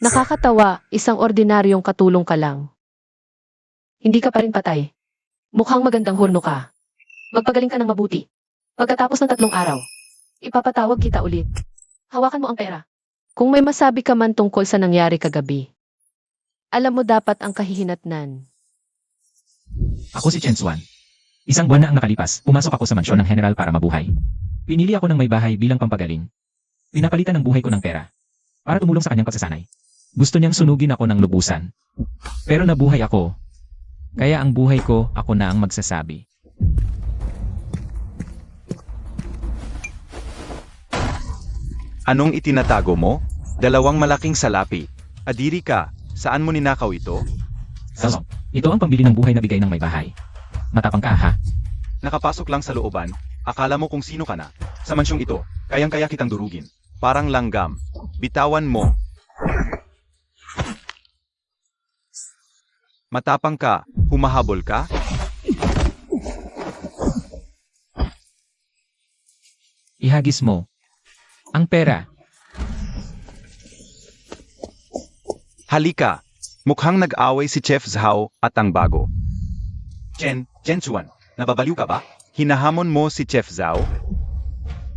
Nakakatawa, isang ordinaryong katulong ka lang. Hindi ka pa rin patay. Mukhang magandang hurno ka. Magpagaling ka ng mabuti. Pagkatapos ng 3 araw, ipapatawag kita ulit. Hawakan mo ang pera. Kung may masabi ka man tungkol sa nangyari kagabi, alam mo dapat ang kahihinatnan. Ako si Chen Xuan. Isang buwan na ang nakalipas, pumasok ako sa mansyon ng general para mabuhay. Pinili ako ng may bahay bilang pampagaling. Pinapalitan ng buhay ko ng pera. Para tumulong sa kanyang pagsasanay. Gusto niyang sunugin ako ng lubusan. Pero nabuhay ako. Kaya ang buhay ko, ako na ang magsasabi. Anong itinatago mo? 2 malaking salapi. Adiri ka, saan mo ninakaw ito? So, ito ang pambili ng buhay na bigay ng may bahay. Matapang ka, ha? Nakapasok lang sa looban, akala mo kung sino ka na. Sa mansyong ito, kayang-kaya kitang durugin. Parang langgam. Bitawan mo. Matapang ka, humahabol ka? Ihagis mo. Ang pera. Halika! Mukhang nag-away si Chef Zhao at ang bago. Chen Xuan, nababaliw ka ba? Hinahamon mo si Chef Zhao?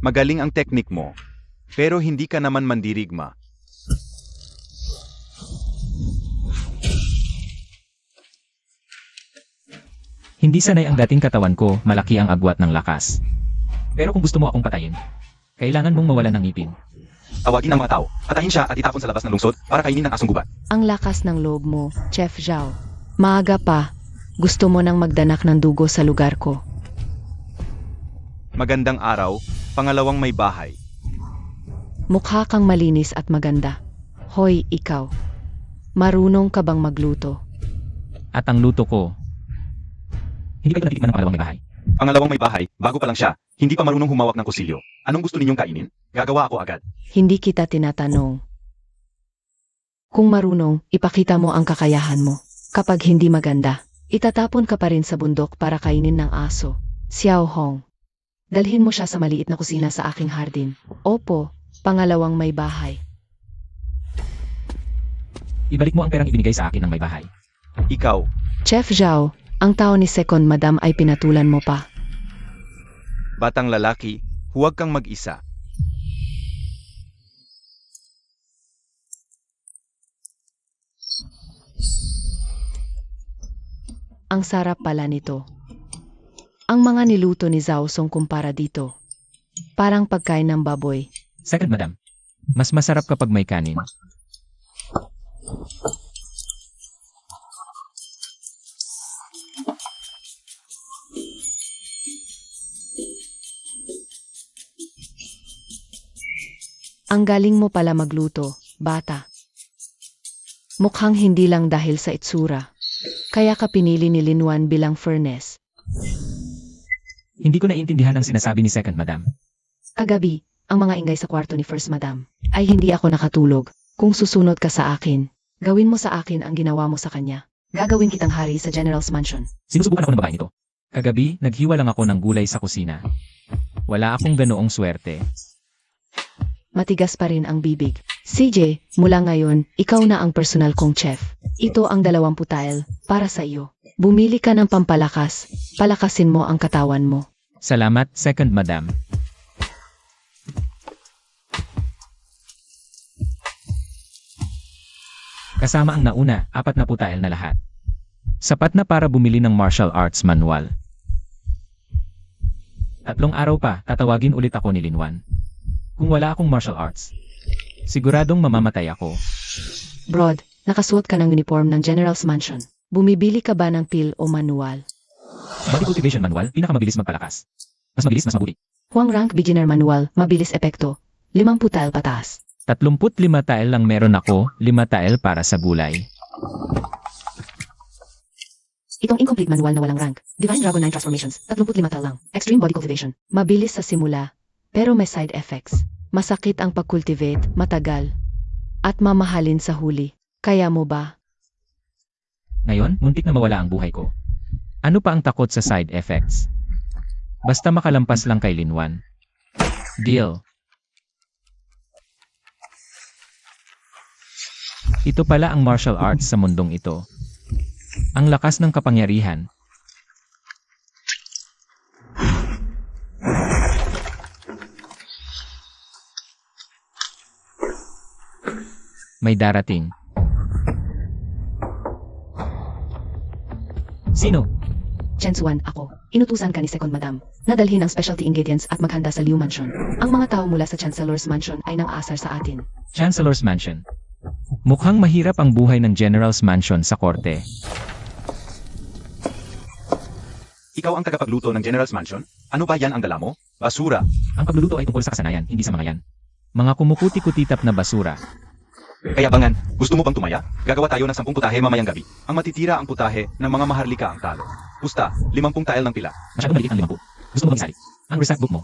Magaling ang teknik mo, pero hindi ka naman mandirigma. Hindi sanay ang dating katawan ko, malaki ang agwat ng lakas. Pero kung gusto mo akong patayin, kailangan mong mawalan ng ngipin. Tawagin ang mga tao, patayin siya at itapon sa labas ng lungsod para kainin ng asong gubat. Ang lakas ng loob mo, Chef Zhao. Maaga pa, gusto mo nang magdanak ng dugo sa lugar ko. Magandang araw, pangalawang may bahay. Mukha kang malinis at maganda. Hoy, ikaw. Marunong ka bang magluto? At ang luto ko, hindi ba ito natikman ng pangalawang may bahay? Pangalawang may bahay, bago pa lang siya, hindi pa marunong humawak ng kusilyo. Anong gusto ninyong kainin? Gagawa ako agad. Hindi kita tinatanong. Kung marunong, ipakita mo ang kakayahan mo. Kapag hindi maganda, itatapon ka pa rin sa bundok para kainin ng aso. Xiao Hong. Dalhin mo siya sa maliit na kusina sa aking hardin. Opo, pangalawang may bahay. Ibalik mo ang perang ibinigay sa akin ng may bahay. Ikaw, Chef Zhao, ang tao ni Second Madam ay pinatulan mo pa. batang lalaki, huwag kang mag-isa. Ang sarap pala nito. Ang mga niluto ni Zhao Song kumpara dito. Parang pagkain ng baboy. Second, madam. Mas masarap kapag may kanin. Ang galing mo pala magluto, bata. Mukhang hindi lang dahil sa itsura. Kaya ka pinili ni Linwan bilang furnace. Hindi ko naiintindihan ang sinasabi ni Second, madam. Kagabi, ang mga ingay sa kwarto ni First Madam ay hindi ako nakatulog. Kung susunod ka sa akin, gawin mo sa akin ang ginawa mo sa kanya. Gagawin kitang hari sa General's Mansion. Sinusubukan ako ng babae nito. Kagabi, naghiwa lang ako ng gulay sa kusina. Wala akong ganoong swerte. Matigas pa rin ang bibig. CJ, mula ngayon, ikaw na ang personal kong chef. Ito ang 20 tile para sa iyo. Bumili ka ng pampalakas. Palakasin mo ang katawan mo. Salamat, Second, madam. Kasama ang nauna, 40 tile na lahat. Sapat na para bumili ng martial arts manual. 3 araw pa, tatawagin ulit ako ni Linwan. Kung wala akong martial arts, siguradong mamamatay ako. Broad, nakasuot ka ng uniform ng General's Mansion. Bumibili ka ba ng pill o manual? Body cultivation manual, pinakamabilis magpalakas. Mas mabilis, mas mabuti. Huang rank beginner manual, mabilis epekto. 50 tile pataas. 35 tile lang meron ako, 5 tile para sa gulay. Itong incomplete manual na walang rank. Divine Dragon 9 Transformations, 35 tile lang. Extreme body cultivation. Mabilis sa simula, pero may side effects. Masakit ang pag-cultivate, matagal, at mamahalin sa huli. Kaya mo ba? Ngayon, muntik na mawala ang buhay ko. Ano pa ang takot sa side effects? Basta makalampas lang kay Linwan. Deal. Ito pala ang martial arts sa mundong ito. Ang lakas ng kapangyarihan. May darating. Sino? Chensuan, ako. Inutusan ka ni Second Madam na dalhin ang specialty ingredients at maghanda sa Liu Mansion. Ang mga tao mula sa Chancellor's Mansion ay nang-aasar sa atin. Chancellor's Mansion. Mukhang mahirap ang buhay ng General's Mansion sa korte. Ikaw ang tagapagluto ng General's Mansion? Ano ba yan ang dala mo? Basura. Ang pagluluto ay tungkol sa kasanayan, hindi sa mga yan. Mga kumukuti-kutitap na basura. Kaya bangan, gusto mo bang tumaya? Gagawa tayo ng 10 putahe mamayang gabi. Ang matitira ang putahe ng mga maharlika ang talo. Pusta, 50 tile ng pila. Masyadong maliit ang 50. Gusto mo bang isali? Ang recipe book mo.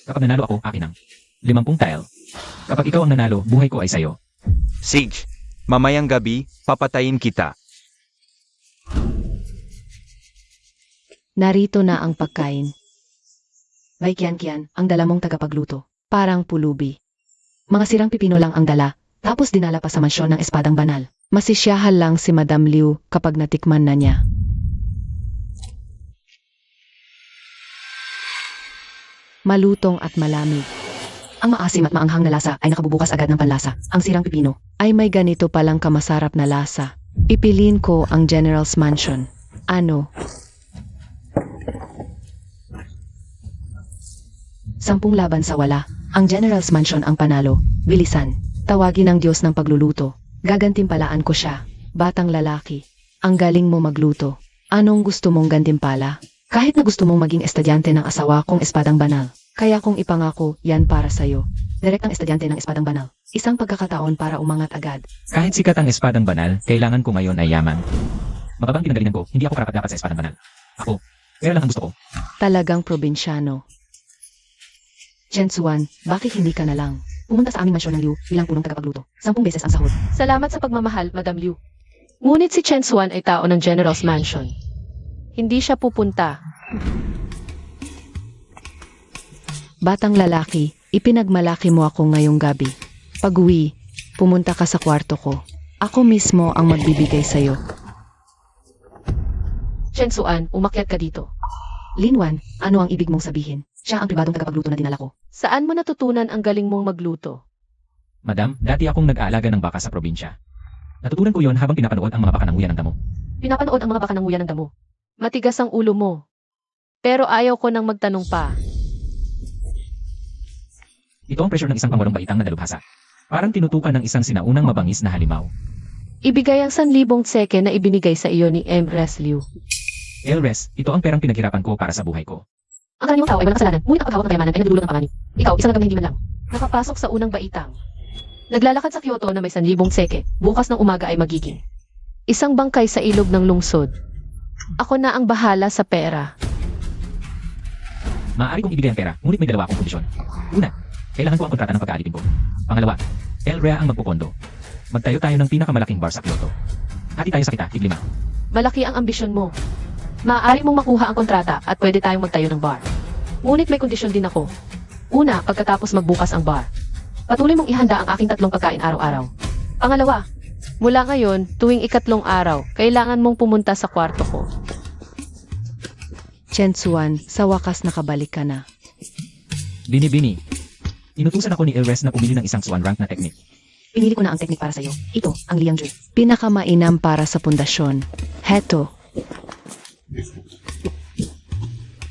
Kapag nanalo ako, akin ang 50 tile. Kapag ikaw ang nanalo, buhay ko ay sayo. Sage, mamayang gabi, papatayin kita. Narito na ang pagkain. Kian, ang dala mong tagapagluto. Parang pulubi. Mga sirang pipino lang ang dala, tapos dinala pa sa mansyon ng espadang banal. Masisyahan lang si Madam Liu kapag natikman na niya. Malutong at malamig. Ang maasim at maanghang na lasa ay nakabubukas agad ng panlasa. Ang sirang pipino ay may ganito palang kamasarap na lasa. Pipiliin ko ang General's Mansion. Ano? 10 laban sa wala. Ang General's Mansion ang panalo. Bilisan. Tawagin ang Diyos ng pagluluto. Gagantimpalaan ko siya. Batang lalaki. Ang galing mo magluto. Anong gusto mong gantimpala? Kahit na gusto mong maging estudyante ng asawa kong espadang banal. Kaya kung ipangako, yan para sa'yo. Direktang estudyante ng espadang banal. Isang pagkakataon para umangat agad. Kahit sikat ang espadang banal, kailangan ko ngayon ay yaman. Mababang pinanggalingan ko, hindi ako karapat-dapat sa espadang banal. Ako, pera lang ang gusto ko. Talagang probinsyano. Chensuan, bakit hindi ka na lang? Pumunta sa aming mansyon ng Liu bilang punong tagapagluto. 10 beses ang sahod. Salamat sa pagmamahal, Madam Liu. Ngunit si Chensuan ay tao ng General's Mansion. Hindi siya pupunta. Batang lalaki, ipinagmalaki mo ako ngayong gabi. Pag-uwi, pumunta ka sa kwarto ko. Ako mismo ang magbibigay sa'yo. Chensuan, umakyat ka dito. Linwan, ano ang ibig mong sabihin? Siya ang pribadong tagapagluto na dinala ko. Saan mo natutunan ang galing mong magluto? Madam, dati akong nag-aalaga ng baka sa probinsya. Natutunan ko yon habang pinapanood ang mga baka ng nguya ng damo. Pinapanood ang mga baka ng nguya ng damo. Matigas ang ulo mo. Pero ayaw ko nang magtanong pa. Ito ang pressure ng isang pangwalong baitang na dalubhasa. Parang tinutukan ng isang sinaunang mabangis na halimaw. Ibigay ang 1,000 tseke na ibinigay sa iyo ni Empress Liu. Elres, ito ang perang pinaghirapan ko para sa buhay ko. Ang karaniwang tao ay walang kasalanan, ngunit ang paghawak ng kayamanan ay nagdudulot ng panganib. Ikaw, isang hanggang hindi man lang. Nakapasok sa unang baitang. Naglalakad sa Kyoto na may 1,000 tseke. Bukas ng umaga ay magiging isang bangkay sa ilog ng lungsod. Ako na ang bahala sa pera. Maaari kong ibigay ang pera, ngunit may 2 akong kondisyon. Una, kailangan ko ang kontrata ng pag-aalitin ko. Pangalawa, Elrea ang magpupondo. Magtayo tayo ng pinakamalaking bar sa Kyoto. Hati tayo sa kita, tig 5. Malaki ang ambisyon mo. Maaari mong makuha ang kontrata at pwede tayong magtayo ng bar. Ngunit may kondisyon din ako. Una, pagkatapos magbukas ang bar. Patuloy mong ihanda ang aking 3 pagkain araw-araw. Pangalawa, mula ngayon, tuwing 3 araw, kailangan mong pumunta sa kwarto ko. Chensuan, sa wakas nakabalik ka na. Bini-bini. Inutusan ako ni Elres na pumili ng isang swan rank na teknik. Pinili ko na ang teknik para sa'yo. Ito, ang Liangju. Pinakamainam para sa pundasyon. Heto.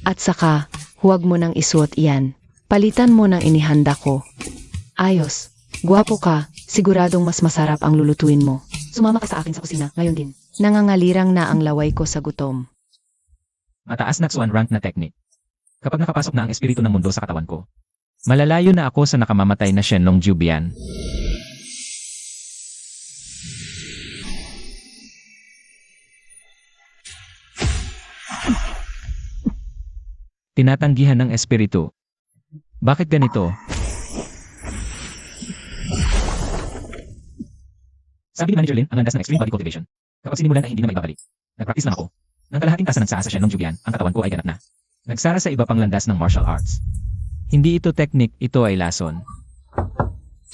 At saka, huwag mo nang isuot iyan. Palitan mo ng inihanda ko. Ayos. Guwapo ka. Siguradong mas masarap ang lulutuin mo. Sumama ka sa akin sa kusina, ngayon din. Nangangalirang na ang laway ko sa gutom. Mataas na swan rank na teknik. Kapag nakapasok na ang espiritu ng mundo sa katawan ko, malalayo na ako sa nakamamatay na Shenlong Jubian. Tinatanggihan ng espiritu. Bakit ganito? Sabi ni Manager Lin, ang landas ng extreme body cultivation. Kapag sinimulan ay hindi na maibabalik. Nag-practice lang ako. Nang kalahating tasa ng tsaa sa Shenlong Jubian, ang katawan ko ay ganap na. Nagsara sa iba pang landas ng martial arts. Hindi ito teknik, ito ay lason.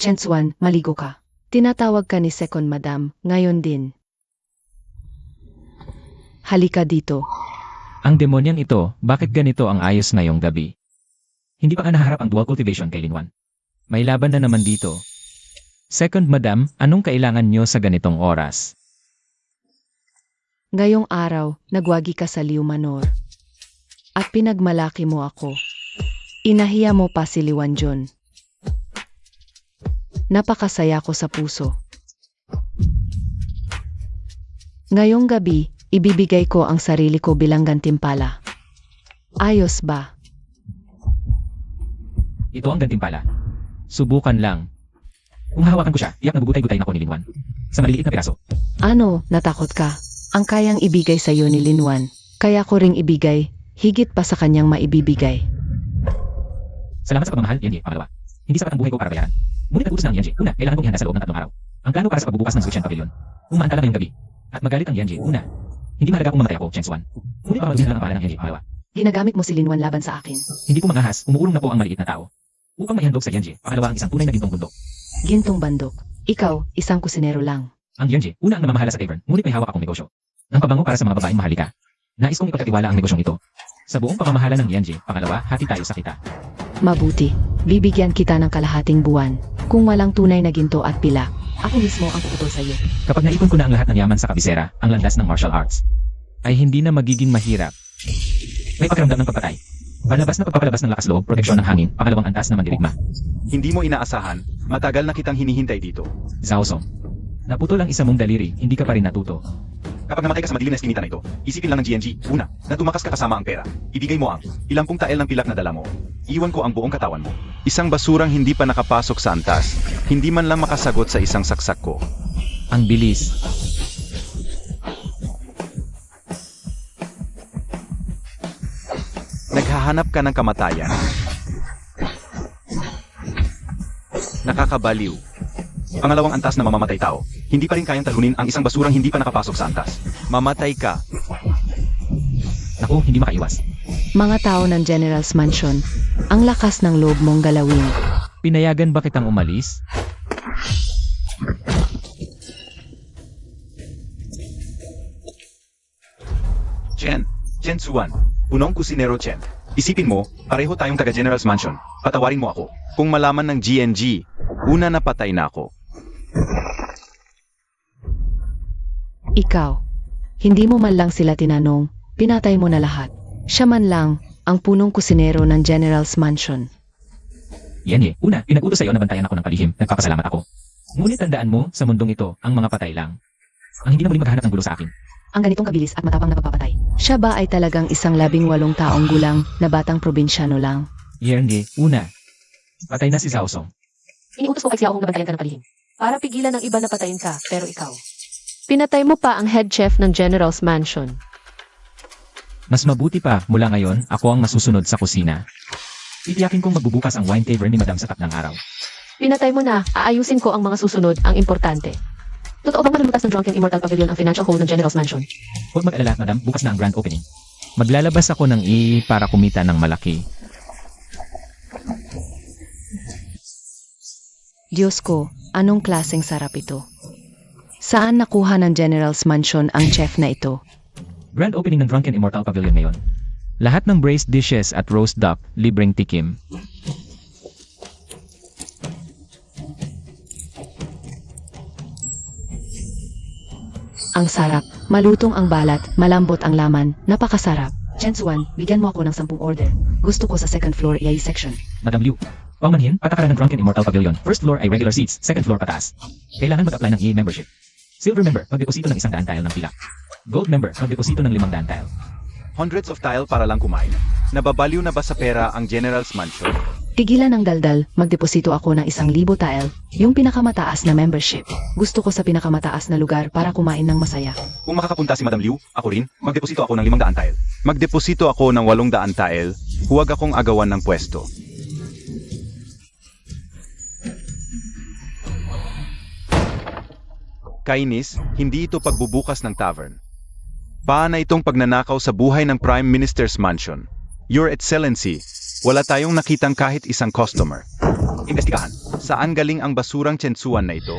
Chensuan, maligo ka. Tinatawag ka ni Second Madam, ngayon din. Halika dito. Ang demonyang ito, bakit ganito ang ayos ngayong gabi? Hindi pa ka naharap ang dual cultivation kay Linwan. May laban na naman dito. Second Madam, anong kailangan nyo sa ganitong oras? Ngayong araw, nagwagi ka sa Liu Manor. At pinagmalaki mo ako. Inahiya mo pa si Liwan John. Napakasaya ko sa puso. Ngayong gabi, ibibigay ko ang sarili ko bilang gantimpala. Ayos ba? Ito ang gantimpala. Subukan lang. Kung hawakan ko siya, iyak na bubutay-butay na ko ni Linwan. Sa maliliit na piraso. Ano, natakot ka? Ang kayang ibigay sa iyo ni Linwan, kaya ko ring ibigay, higit pa sa kanyang maibibigay. Salamat sa pagmamahal, Yanji. Pangalawa. Hindi sapat ang buhay ko para bayaran. Ngunit nag-utos na ang Yanji. Una, kailangan kong ihanda sa loob ng 3 araw. Ang plano para sa pagbubukas ng Zuchen Pavilion. Kung maantala ngayong gabi. At magalit ang Yanji. Una, hindi mahalaga kung mamatay ako, Chen Xuan. Ngunit papamaluhin lang ang pangalan ng Yanji. Pangalawa. Ginagamit mo si Linwan laban sa akin. Hindi po mangahas, umuurong na po ang maliit na tao. Upang maihandog sa Yanji. Pangalawa ang isang tunay na gintong bundok. Gintong bandok. Ikaw, isang kusinero lang. Ang Yanji, una ang namamahala sa tavern, ngunit may hawak akong negosyo. Ang pabango para sa mga babaeng mahalika. Nais kong ipagkatiwala ang negosyong ito. Sa buong pamamahala ng Yanji, pangalawa, hati tayo sa kita. Mabuti. Bibigyan kita ng kalahating buwan. Kung walang tunay na ginto at pila, ako mismo ang puputol sa iyo. Kapag naipon ko na ang lahat ng yaman sa kabisera, ang landas ng martial arts, ay hindi na magiging mahirap. May pakiramdam ng pagpatay. Palabas na pagpapalabas ng lakas loob, proteksyon ng hangin, pangalawang antas na mandirigma. Hindi mo inaasahan, matagal na kitang hinihintay dito. Zhao Song. Naputol ang isa mong daliri, hindi ka pa rin natuto. Kapag namatay ka sa madilim na eskinita na ito, isipin lang ng GNG, una, na tumakas ka kasama ang pera. Ibigay mo ang ilampung tael ng pilak na dala mo. Iwan ko ang buong katawan mo. Isang basurang hindi pa nakapasok sa antas, hindi man lang makasagot sa isang saksak ko. Ang bilis. Naghahanap ka ng kamatayan. Nakakabaliw. Pangalawang antas na mamamatay tao. Hindi pa rin kayang talunin ang isang basurang hindi pa nakapasok sa antas. Mamatay ka. Naku, hindi makaiwas. Mga tao ng General's Mansion, ang lakas ng loob mong galawin. Pinayagan ba kitang umalis? Chen Xuan, punong kusinero Chen. Isipin mo, pareho tayong taga General's Mansion. Patawarin mo ako. Kung malaman ng GNG, una na patay na ako. Ikaw, hindi mo man lang sila tinanong, pinatay mo na lahat. Siya man lang, ang punong kusinero ng General's Mansion. Yan una, pinag-utos sa'yo na bantayan ako ng palihim, nagpapasalamat ako. Ngunit tandaan mo, sa mundong ito, ang mga patay lang. Ang hindi na muling maghahanap ng gulo sa akin. Ang ganitong kabilis at matapang na pagpapatay. Siya ba ay talagang isang 18 taong gulang na batang probinsyano lang? Yan una. Patay na si Zhao Song. Iniutos ko kay Xiaong na bantayan ka ng palihim. Para pigilan ng iba na patayin ka, pero ikaw. Pinatay mo pa ang head chef ng General's Mansion. Mas mabuti pa, mula ngayon, ako ang masusunod sa kusina. Titiyakin kong magbubukas ang wine tavern ni Madam sa ng araw. Pinatay mo na, aayusin ko ang mga susunod, ang importante. Totoo bang malulutas ng Drunken Immortal Pavilion ang financial hold ng General's Mansion? Huwag mag-alala, Madam, bukas na ang grand opening. Maglalabas ako ng para kumita ng malaki. Diyos ko, anong klaseng sarap ito? Saan nakuha ng General's Mansion ang chef na ito? Grand opening ng Drunken Immortal Pavilion ngayon. Lahat ng braised dishes at roast duck, libreng tikim. Ang sarap, malutong ang balat, malambot ang laman, napakasarap. Chen Xuan, bigyan mo ako ng 10 order. Gusto ko sa second floor EI section. Madam Liu, paumanhin, patakaran ng Drunken Immortal Pavilion. First floor ay regular seats, second floor pataas. Kailangan mag-apply ng EA membership. Silver member, magdeposito ng 100 tile ng pilak. Gold member, magdeposito ng 500 tile. Hundreds of tile para lang kumain. Nababaliw na ba sa pera ang General's Mansion? Tigilan ng daldal, magdeposito ako ng 1,000 tile, yung pinakamataas na membership. Gusto ko sa pinakamataas na lugar para kumain ng masaya. Kung makakapunta si Madam Liu, ako rin, magdeposito ako ng 500 tile. Magdeposito ako ng 800 tile, huwag akong agawan ng pwesto. Kainis, hindi ito pagbubukas ng tavern. Paana itong pagnanakaw sa buhay ng Prime Minister's Mansion. Your Excellency, wala tayong nakitang kahit isang customer. Imbestigahan, saan galing ang basurang Chen Xuan na ito?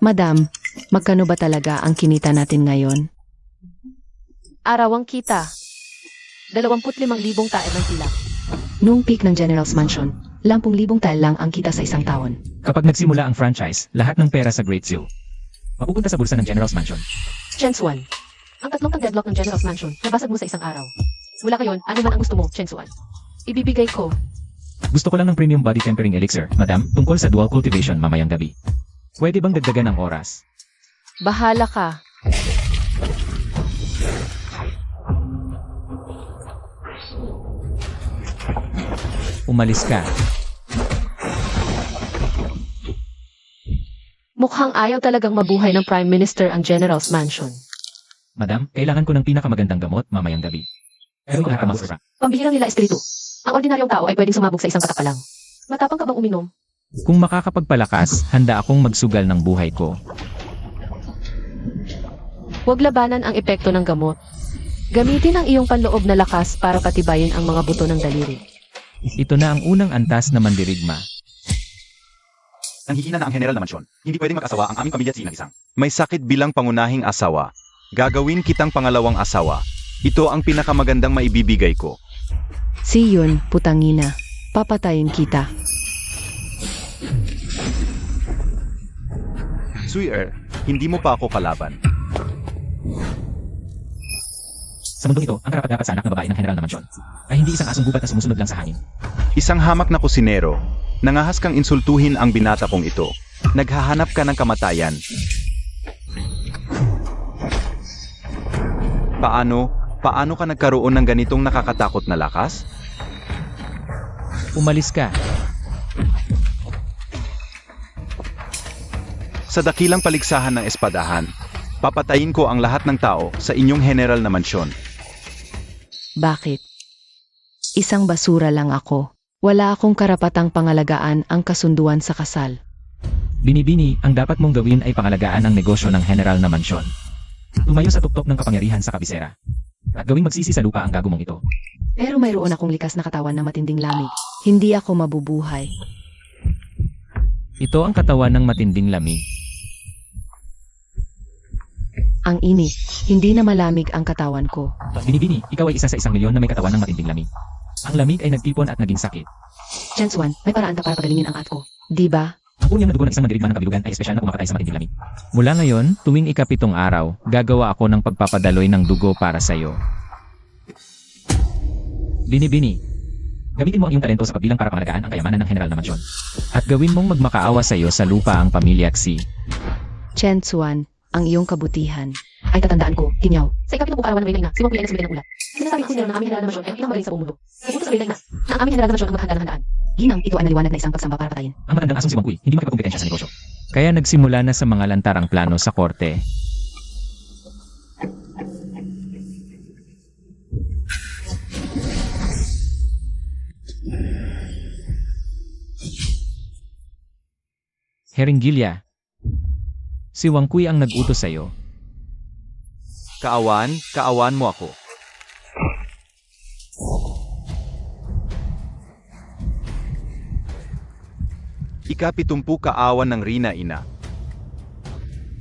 Madam, magkano ba talaga ang kinita natin ngayon? Arawang kita. 25,000 tae ng tilak. Noong peak ng General's Mansion, 10,000 tael lang ang kita sa isang taon. Kapag nagsimula ang franchise, lahat ng pera sa Great Seal mapupunta sa bulsa ng General's Mansion. Chensuan. Ang tatlong tag-deadlock ng General's Mansion, nabasag mo sa isang araw. Mula ngayon, ano man ang gusto mo, Chensuan. Ibibigay ko. Gusto ko lang ng premium body tempering elixir, madam, tungkol sa dual cultivation mamayang gabi. Pwede bang dagdagan ang oras? Bahala ka. Umalis ka. Mukhang ayaw talagang mabuhay ng Prime Minister ang General's Mansion. Madam, kailangan ko ng pinakamagandang gamot mamayang gabi. Pero wala ka masura. Pambihirang nila espiritu. Ang ordinaryong tao ay pwedeng sumabog sa isang patak pa lang. Matapang ka bang uminom? Kung makakapagpalakas, handa akong magsugal ng buhay ko. Huwag labanan ang epekto ng gamot. Gamitin ang iyong panloob na lakas para patibayin ang mga buto ng daliri. Ito na ang unang antas na mandirigma. Nanghihina na ang general na mansyon. Hindi pwedeng mag-asawa ang aming pamilya at sinang isang. May sakit bilang pangunahing asawa. Gagawin kitang pangalawang asawa. Ito ang pinakamagandang maibibigay ko. Si yun, putangina. Papatayin kita. Suyer, hindi mo pa ako kalaban. Sa mundong ito, ang karapat-dapat sa anak na babae ng general na mansyon ay hindi isang asong gubat na sumusunod lang sa hangin. Isang hamak na kusinero. Nangahas kang insultuhin ang binata kong ito. Naghahanap ka ng kamatayan. Paano ka nagkaroon ng ganitong nakakatakot na lakas? Umalis ka. Sa dakilang paligsahan ng espadahan, papatayin ko ang lahat ng tao sa inyong general na mansyon. Bakit? Isang basura lang ako. Wala akong karapatang pangalagaan ang kasunduan sa kasal. Binibini, ang dapat mong gawin ay pangalagaan ang negosyo ng general na mansyon. Tumayo sa tuktok ng kapangyarihan sa kabisera. At gawing magsisi sa lupa ang gago mong ito. Pero mayroon akong likas na katawan na matinding lamig. Hindi ako mabubuhay. Ito ang katawan ng matinding lamig. Ang init, hindi na malamig ang katawan ko. Binibini, ikaw ay isa sa 1,000,000 na may katawan ng matinding lamig. Ang lamig ay nagtipon at naging sakit. Chensuan, may paraan ka para pagalingin ang at ko. Di ba? Ang punyang na dugo ng isang mandirigma ng kabilugan ay espesyal na pumapatay sa matinding lamig. Mula ngayon, tuwing ika-7 araw, gagawa ako ng pagpapadaloy ng dugo para sa iyo. Binibini, gamitin mo ang iyong talento sa pagbilang para pangalagaan ang kayamanan ng general na mansyon. At gawin mong magmakaawa sa iyo sa lupa ang pamilya Xi. Chensuan, ang iyong kabutihan. Ay tatandaan ko, Kinyaw. Sa ikapitong arawan ng Maylay na, si Wang Pili ay nagsumili ng ulat. Sinasabi ko ng aming general na mansyon ay pinakamagaling sa buong mundo. Napunta sa Maylay na ang aming general na mansyon ang maghanda ng handaan. Ginang, ito ay naliwanag na isang pagsamba para patayin. Ang matandang asong si Wang Kui, hindi makipagkompetensya sa negosyo. Kaya nagsimula na sa mga lantarang plano sa korte. Heringilya, si Wang Kui ang nag-utos sa iyo. Kaawan mo ako. Ika-70 kaawan ng Rina Ina.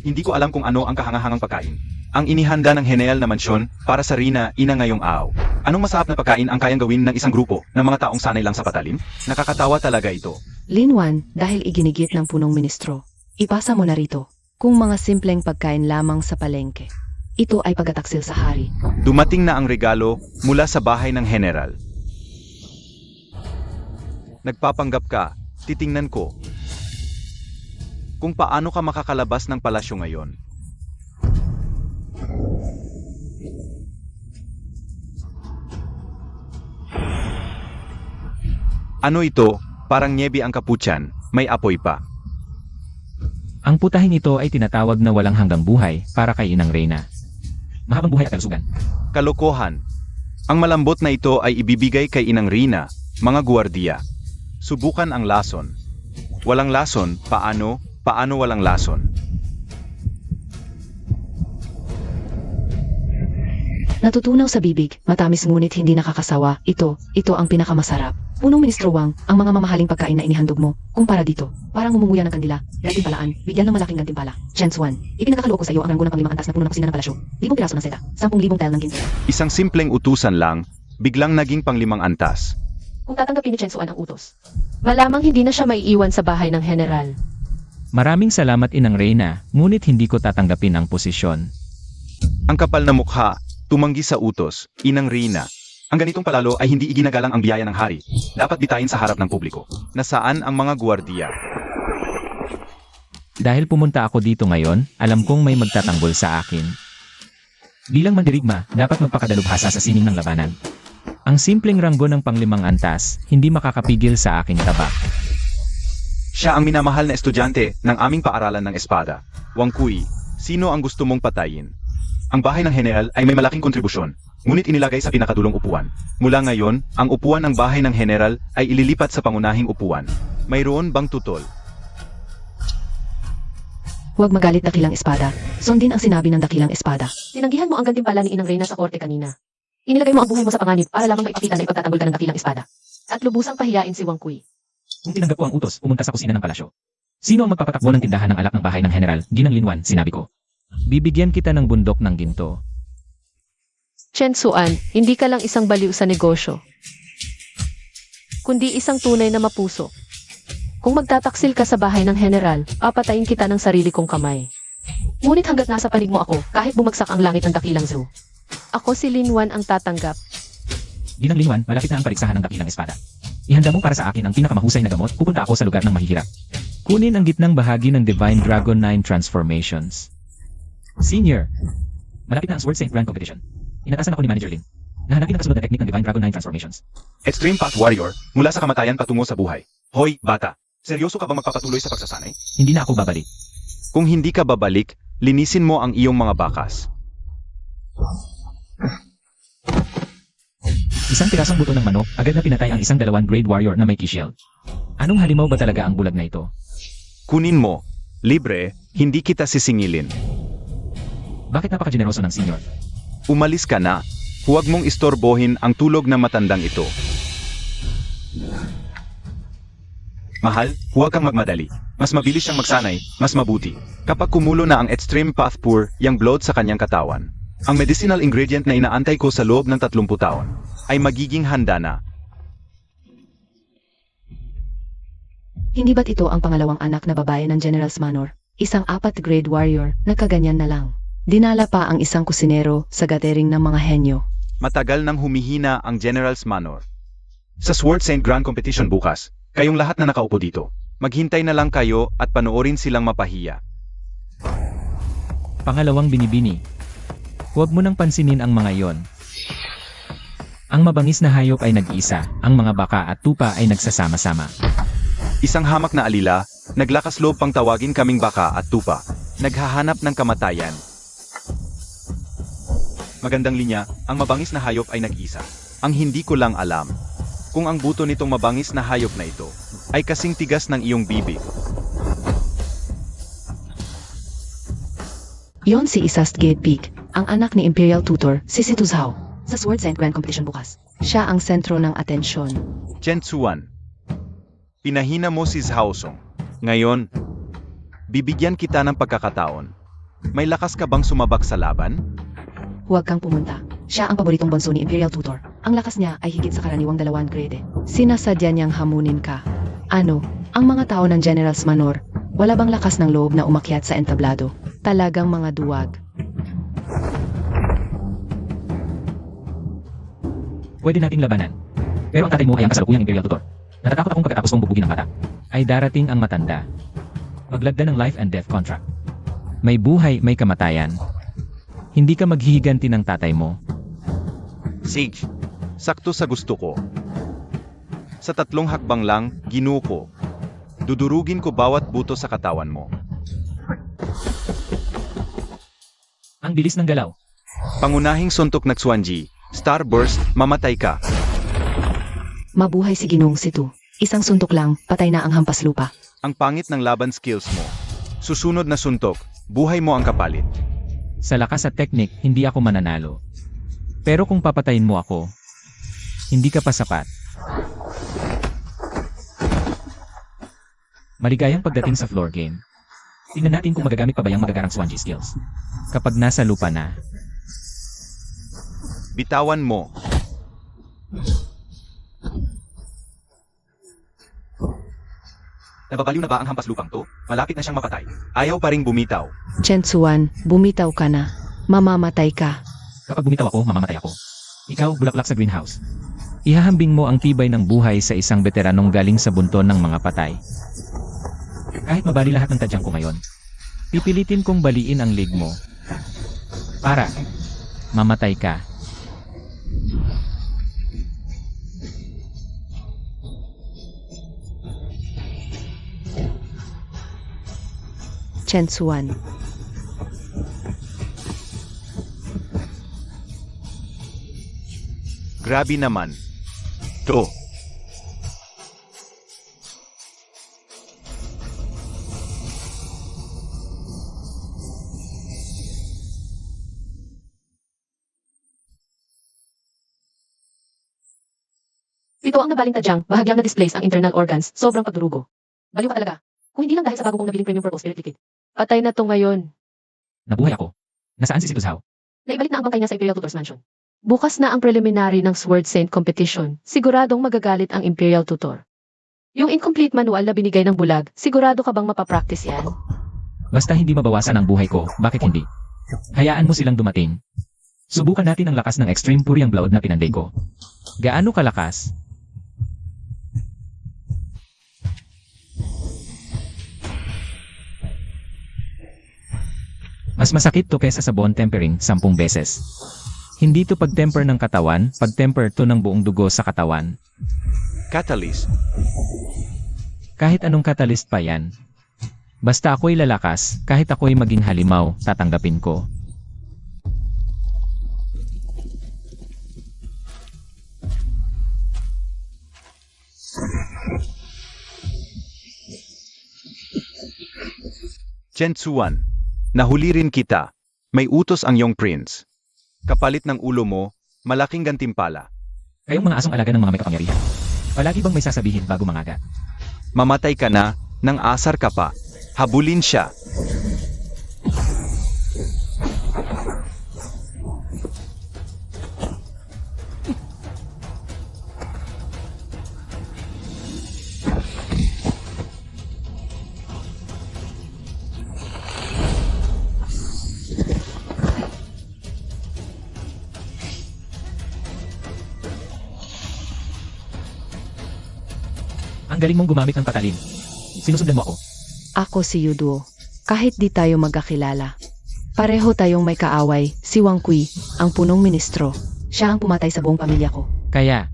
Hindi ko alam kung ano ang kahangahangang pagkain. Ang inihanda ng general na mansyon para sa Rina Ina ngayong araw. Anong masarap na pagkain ang kayang gawin ng isang grupo ng mga taong sanay lang sa patalim? Nakakatawa talaga ito. Linwan, dahil iginigit ng punong ministro. Ipasa mo na rito. Kung mga simpleng pagkain lamang sa palengke. Ito ay pagtataksil sa hari. Dumating na ang regalo mula sa bahay ng general. Nagpapanggap ka, titingnan ko. Kung paano ka makakalabas ng palasyo ngayon. Ano ito? Parang niebe ang kaputyan, may apoy pa. Ang putahin ito ay tinatawag na walang hanggang buhay para kay Inang Reyna. Mahabang buhay at kalusugan. Kalokohan. Ang malambot na ito ay ibibigay kay Inang Rina, mga guwardiya. Subukan ang lason. Walang lason, paano walang lason? Natutunaw sa bibig, matamis ngunit hindi nakakasawa. Ito ang pinakamasarap. Punong Ministro Wang, ang mga mamahaling pagkain na inihandog mo, kumpara dito, parang umunguya ng kandila, gantimpalaan, bigyan ng malaking gantimpala. Chance 1, ipinagkakaloob ko sa iyo ang ranggo ng panglimang antas na puno ng kusina ng palasyo, 10 piraso ng seta, 10,000 tile ng ginto. Isang simpleng utusan lang, biglang naging panglimang antas. Kung tatanggapin ni Chance 1 ang utos, malamang hindi na siya maiiwan sa bahay ng general. Maraming salamat Inang Reyna, ngunit hindi ko tatanggapin ang posisyon. Ang kapal na mukha, tumanggi sa utos, Inang Reyna. Ang ganitong palalo ay hindi iginagalang ang biyaya ng hari. Dapat bitayin sa harap ng publiko. Nasaan ang mga gwardiya? Dahil pumunta ako dito ngayon, alam kong may magtatanggol sa akin. Bilang mandirigma, dapat magpakadalubhasa sa sining ng labanan. Ang simpleng ranggo ng panglimang antas, hindi makakapigil sa aking tabak. Siya ang minamahal na estudyante ng aming paaralan ng espada. Wang Kui, sino ang gusto mong patayin? Ang bahay ng general ay may malaking kontribusyon, ngunit inilagay sa pinakadulong upuan. Mula ngayon, ang upuan ng bahay ng general ay ililipat sa pangunahing upuan. Mayroon bang tutol? Huwag magalit dakilang espada. Sundin ang sinabi ng dakilang espada. Tinanggihan mo ang gantimpala ni Inang Reyna sa korte kanina. Inilagay mo ang buhay mo sa panganib para lamang maipakita na ipagtatanggol ka ng dakilang espada. At lubusang pahiyain si Wang Kui. Kung tinanggap ko ang utos, pumunta sa kusina ng palasyo. Sino ang magpapatakbo ng tindahan ng alak ng bahay ng general? Ginang Linwan, sinabi ko. Bibigyan kita ng bundok ng ginto. Chen Suan, hindi ka lang isang baliw sa negosyo, kundi isang tunay na mapuso. Kung magtataksil ka sa bahay ng general, papatayin kita ng sarili kong kamay. Ngunit hanggat nasa panig mo ako, kahit bumagsak ang langit ng dakilang zoo, ako si Linwan ang tatanggap. Ginang Linwan, malapit na ang paligsahan ng dakilang espada. Ihanda mo para sa akin ang pinakamahusay na gamot, pupunta ako sa lugar ng mahihirap. Kunin ang gitnang bahagi ng Divine Dragon 9 Transformations. Senior, malapit na ang Sword Saint Grand Competition. Inatasan ako ni Manager Lin. Nahanapin ang kasunod na teknik ng Divine Dragon 9 Transformations. Extreme Path Warrior, mula sa kamatayan patungo sa buhay. Hoy, bata, seryoso ka ba magpapatuloy sa pagsasanay? Hindi na ako babalik. Kung hindi ka babalik, linisin mo ang iyong mga bakas. Isang pirasong buto ng manok, agad na pinatay ang isang 2 grade warrior na may key shield. Anong halimaw ba talaga ang bulag na ito? Kunin mo. Libre, hindi kita sisingilin. Bakit napaka-generoso ng senior? Umalis ka na. Huwag mong istorbohin ang tulog na matandang ito. Mahal, huwag kang magmadali. Mas mabilis siyang magsanay, mas mabuti. Kapag kumulo na ang Extreme Path Pure, yang blood sa kanyang katawan, ang medicinal ingredient na inaantay ko sa loob ng 30 taon, ay magiging handa na. Hindi ba't ito ang pangalawang anak na babae ng General's Manor? Isang 4 grade warrior, nagkaganyan na lang. Dinala pa ang isang kusinero sa gathering ng mga henyo. Matagal nang humihina ang General's Manor. Sa Sword Saint Grand Competition bukas, kayong lahat na nakaupo dito, maghintay na lang kayo at panoorin silang mapahiya. Pangalawang binibini. Huwag mo nang pansinin ang mga yon. Ang mabangis na hayop ay nag-isa, ang mga baka at tupa ay nagsasama-sama. Isang hamak na alila, naglakas loob pang tawagin kaming baka at tupa, naghahanap ng kamatayan. Magandang linya, ang mabangis na hayop ay nag-isa. Ang hindi ko lang alam, kung ang buto nitong mabangis na hayop na ito, ay kasing tigas ng iyong bibig. Yon si Isast Gate Peak, ang anak ni Imperial Tutor, si Situ Zhao. Sa Sword Saint Grand Competition bukas, siya ang sentro ng atensyon. Chen Tsuan, pinahina mo si Zhao Song. Ngayon, bibigyan kita ng pagkakataon. May lakas ka bang sumabak sa laban? Huwag kang pumunta. Siya ang paboritong bonso ni Imperial Tutor. Ang lakas niya ay higit sa karaniwang 2 grade. Sinasadya niyang hamunin ka. Ano, ang mga tao ng General's Manor, wala bang lakas ng loob na umakyat sa entablado? Talagang mga duwag. Pwede nating labanan. Pero ang tatay mo ay ang kasalukuyang Imperial Tutor. Natatakot akong pagkatapos mong bubugin ng bata. Ay darating ang matanda. Maglagda ng life and death contract. May buhay, may kamatayan. Hindi ka maghihiganti ng tatay mo. Sage, sakto sa gusto ko. Sa 3 hakbang lang, ginuo ko. Dudurugin ko bawat buto sa katawan mo. Ang bilis ng galaw. Pangunahing suntok na Xuanji, Starburst, mamatay ka. Mabuhay si Ginong Situ. Isang suntok lang, patay na ang hampas lupa. Ang pangit ng laban skills mo. Susunod na suntok, buhay mo ang kapalit. Sa lakas at teknik, hindi ako mananalo. Pero kung papatayin mo ako, hindi ka pa sapat. Maligayang pagdating sa floor game. Tingnan natin kung magagamit pa ba yung magagarang Swanji skills. Kapag nasa lupa na, Bitawan mo. nababaliw na ba ang hampas lupang to? Malapit na siyang mapatay. Ayaw pa ring bumitaw. Chensuan, bumitaw ka na. Mamamatay ka. Kapag bumitaw ako, mamamatay ako. Ikaw, bulaklak sa greenhouse. Ihahambing mo ang tibay ng buhay sa isang veteranong galing sa bunton ng mga patay. Kahit mabali lahat ng tadyang ko ngayon, pipilitin kong baliin ang leg mo. Para mamatay ka. Chensuan. Grabe naman. To. Ito ang nabaling tadyang, bahagyang na-displace ang internal organs, sobrang pagdurugo. Baliw ka talaga. Kung hindi lang dahil sa bago kong nabiling premium purple spirit liquid. Patay na to ngayon. Nabuhay ako. Nasaan si Situzhaw? Naibalik na ang bangkay niya sa Imperial Tutor's Mansion. Bukas na ang preliminary ng Sword Saint competition. Siguradong magagalit ang Imperial Tutor. Yung incomplete manual na binigay ng bulag, sigurado ka bang mapapractice yan? Basta hindi mabawasan ang buhay ko, bakit hindi? Hayaan mo silang dumating. Subukan natin ang lakas ng Extreme Fury ang Blood na pinanday ko. Gaano kalakas? Mas masakit to kesa sa bone tempering 10 beses. Hindi to pag-temper ng katawan, pag-temper to ng buong dugo sa katawan. Catalyst. Kahit anong catalyst pa yan. Basta ako'y lalakas, kahit ako'y maging halimaw, tatanggapin ko. Chensuan. Nahuli rin kita. May utos ang iyong prince. Kapalit ng ulo mo, malaking gantimpala. Kayong mga asong alaga ng mga may kapangyarihan. Palagi bang may sasabihin bago mangagat? Mamatay ka na, nang asar ka pa. Habulin siya. Ang galing mong gumamit ng patalim. Sinusundan mo ako. Ako si Yuduo. Kahit di tayo magkakilala. Pareho tayong may kaaway, si Wang Kui, ang punong ministro. Siya ang pumatay sa buong pamilya ko. Kaya,